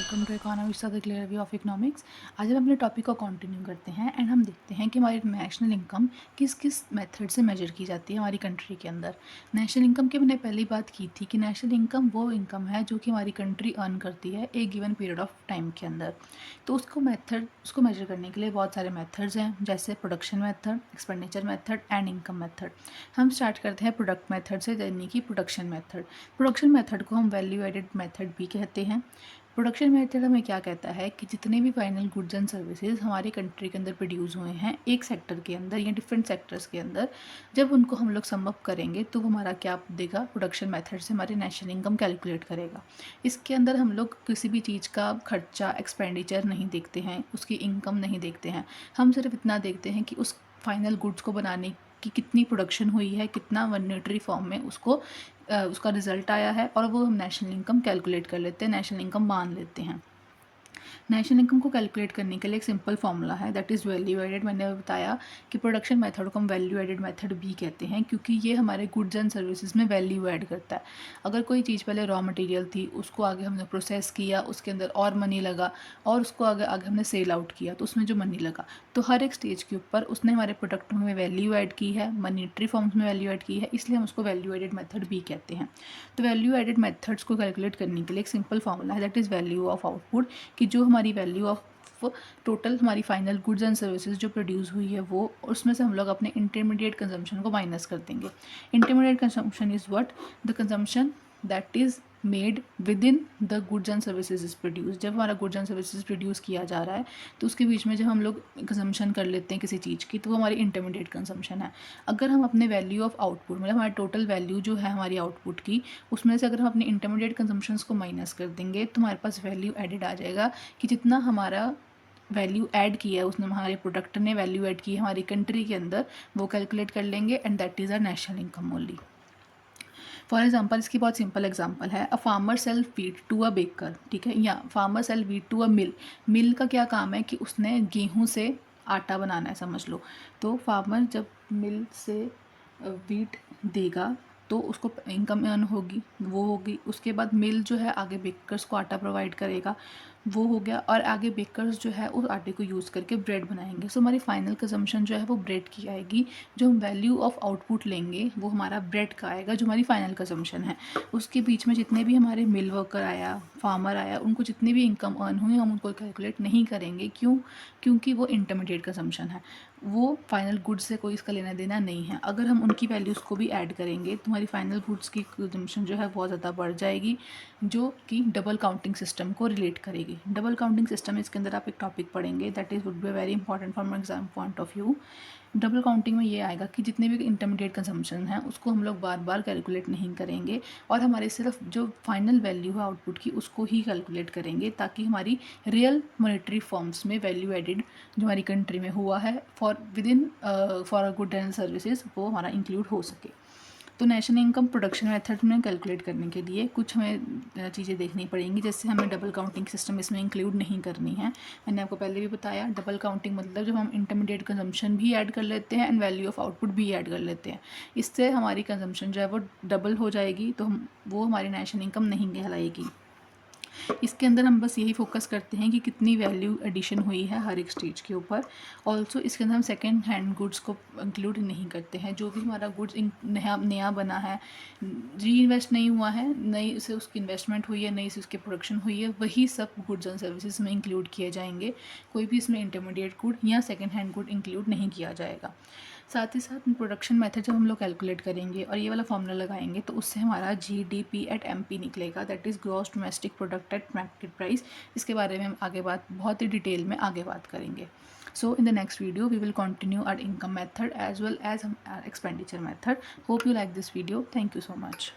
Welcome to economics the clear view of economics. आज हम अपने टॉपिक को कंटिन्यू करते हैं एंड हम देखते हैं कि हमारी नेशनल इनकम किस किस मेथड से मेजर की जाती है हमारी कंट्री के अंदर। नेशनल इनकम की मैंने पहली बात की थी कि नेशनल इनकम वो इनकम है जो कि हमारी कंट्री अर्न करती है एक गिवन पीरियड ऑफ टाइम के अंदर। तो उसको मेजर करने के लिए बहुत सारे मेथड्स हैं, जैसे production method, expenditure method and income method. हम स्टार्ट करते हैं प्रोडक्ट मेथड से, यानी कि प्रोडक्शन मेथड। प्रोडक्शन मेथड को हम वैल्यू एडेड मेथड भी कहते हैं। प्रोडक्शन मेथड हमें क्या कहता है कि जितने भी फाइनल गुड्स एंड सर्विसेज हमारी कंट्री के अंदर प्रोड्यूस हुए हैं एक सेक्टर के अंदर या डिफरेंट सेक्टर्स के अंदर, जब उनको हम लोग सम अप करेंगे तो वो हमारा क्या देगा, प्रोडक्शन मेथड से हमारी नेशनल इनकम कैलकुलेट करेगा। इसके अंदर हम लोग किसी भी चीज़ का खर्चा, एक्सपेंडिचर नहीं देखते हैं, उसकी इनकम नहीं देखते हैं। हम सिर्फ इतना देखते हैं कि उस फाइनल गुड्स को बनाने की कितनी प्रोडक्शन हुई है, कितना मॉनेटरी फॉर्म में उसका रिजल्ट आया है, और वो हम नेशनल इनकम कैलकुलेट कर लेते हैं, नेशनल इनकम मान लेते हैं। नेशनल इनकम को कैलकुलेट करने के लिए एक सिंपल फार्मूला है, दैट इज़ वैल्यू एडेड। मैंने बताया कि प्रोडक्शन मेथड को हम वैल्यू एडेड मेथड भी कहते हैं, क्योंकि ये हमारे गुड्स एंड सर्विसेज में वैल्यू ऐड करता है। अगर कोई चीज़ पहले रॉ मटेरियल थी, उसको आगे हमने प्रोसेस किया, उसके अंदर और मनी लगा, और उसको आगे आगे हमने सेल आउट किया, तो उसमें जो मनी लगा, तो हर एक स्टेज के ऊपर उसने हमारे प्रोडक्ट में वैल्यू ऐड की है, मनीटरी फॉर्म्स में वैल्यू ऐड की है, इसलिए हम उसको वैल्यू एडेड मेथड भी कहते हैं। तो वैल्यू एडेड मेथड्स को कैलकुलेट करने के लिए एक सिंपल फार्मूला है, that is value of output, कि जो हमारी वैल्यू ऑफ टोटल हमारी फाइनल गुड्स एंड सर्विसेज जो प्रोड्यूस हुई है वो, उसमें से हम लोग अपने इंटरमीडिएट कंजम्पशन को माइनस कर देंगे। Intermediate consumption is what, the consumption that is made with in the goods and services is produce. जब हमारा गुड्स एंड सर्विसेज प्रोड्यूस किया जा रहा है तो उसके बीच में जब हम लोग कंजम्पशन कर लेते हैं किसी चीज़ की, तो वो हमारी इंटरमीडिएट कंजम्पशन है। अगर हम अपने वैल्यू ऑफ आउटपुट, मतलब हमारी टोटल वैल्यू जो है हमारी आउटपुट की, उसमें से अगर हम अपने इंटरमीडिएट कंजम्पशंस को माइनस कर देंगे तो हमारे पास वैल्यू एडेड आ जाएगा, कि जितना हमारा वैल्यू ऐड किया है, उसने हमारे प्रोडक्ट ने वैल्यू ऐड की है हमारी कंट्री के अंदर, वो कैलकुलेट कर लेंगे, and that is our national income only. For example, इसकी बहुत सिंपल एग्जाम्पल है, a farmer sell wheat to a baker, ठीक है, या farmer sell wheat to a mill. Mill का क्या काम है कि उसने गेहूँ से आटा बनाना है, समझ लो। तो फार्मर जब मिल से वीट देगा तो उसको इनकम अर्न होगी, वो होगी। उसके बाद मिल जो है आगे बेकर्स को आटा प्रोवाइड करेगा, वो हो गया, और आगे बेकर्स जो है उस आटे को यूज़ करके ब्रेड बनाएंगे। सो हमारी फाइनल कंजम्पशन जो है वो ब्रेड की आएगी। जो हम वैल्यू ऑफ आउटपुट लेंगे वो हमारा ब्रेड का आएगा, जो हमारी फाइनल कंजम्पशन है। उसके बीच में जितने भी हमारे मिल वर्कर आया, फार्मर आया, उनको जितनी भी इनकम अर्न हुई हम उनको कैलकुलेट नहीं करेंगे। क्यों? क्योंकि वो इंटरमीडिएट कंजम्पशन है, वो फाइनल गुड्स से कोई इसका लेना देना नहीं है। अगर हम उनकी वैल्यूज़ को भी ऐड करेंगे तो हमारी फाइनल गुड्स की कंजम्पशन जो है बहुत ज़्यादा बढ़ जाएगी, जो कि डबल काउंटिंग सिस्टम को रिलेट करेगी। डबल काउंटिंग सिस्टम, इसके अंदर आप एक टॉपिक पढ़ेंगे, that is would be very important from exam point of view. Double counting में ये आएगा कि जितने भी इंटरमीडिएट कंजम्पशन हैं उसको हम लोग बार बार कैलकुलेट नहीं करेंगे, और हमारे सिर्फ जो फाइनल वैल्यू है आउटपुट की उसको ही कैलकुलेट करेंगे, ताकि हमारी रियल मॉनेटरी फॉर्म्स में वैल्यू एडेड जो हमारी कंट्री में हुआ है for with in for a good and services, वो हमारा इंक्लूड हो सके। तो नेशनल इनकम प्रोडक्शन मेथड में कैलकुलेट करने के लिए कुछ हमें चीज़ें देखनी पड़ेंगी, जैसे हमें डबल काउंटिंग सिस्टम इसमें इंक्लूड नहीं करनी है। मैंने आपको पहले भी बताया, डबल काउंटिंग मतलब जब हम इंटरमीडिएट कंजम्पशन भी ऐड कर लेते हैं एंड वैल्यू ऑफ आउटपुट भी ऐड कर लेते हैं, इससे हमारी कंजम्पशन जो है वो डबल हो जाएगी, तो वो हमारी नेशनल इनकम नहीं कहलाएगी। इसके अंदर हम बस यही फोकस करते हैं कि कितनी वैल्यू एडिशन हुई है हर एक स्टेज के ऊपर। ऑल्सो इसके अंदर हम सेकेंड हैंड गुड्स को इंक्लूड नहीं करते हैं। जो भी हमारा गुड्स नया नया बना है, री इन्वेस्ट नहीं हुआ है, नई से उसकी इन्वेस्टमेंट हुई है, नई से उसकी प्रोडक्शन हुई है, वही सब गुड्स एंड सर्विसेज में इंक्लूड किए जाएंगे। कोई भी इसमें इंटरमीडिएट गुड या सेकेंड हैंड गुड इंक्लूड नहीं किया जाएगा। साथ ही साथ प्रोडक्शन मेथड जब हम लोग कैलकुलेट करेंगे और ये वाला फॉर्मूला लगाएंगे, तो उससे हमारा GDP एट MP निकलेगा, that is gross domestic product at market price. इसके बारे में हम आगे बहुत ही डिटेल में आगे बात करेंगे। So in the next video we will continue our income method as well as expenditure method. Hope you like this video. Thank you so much.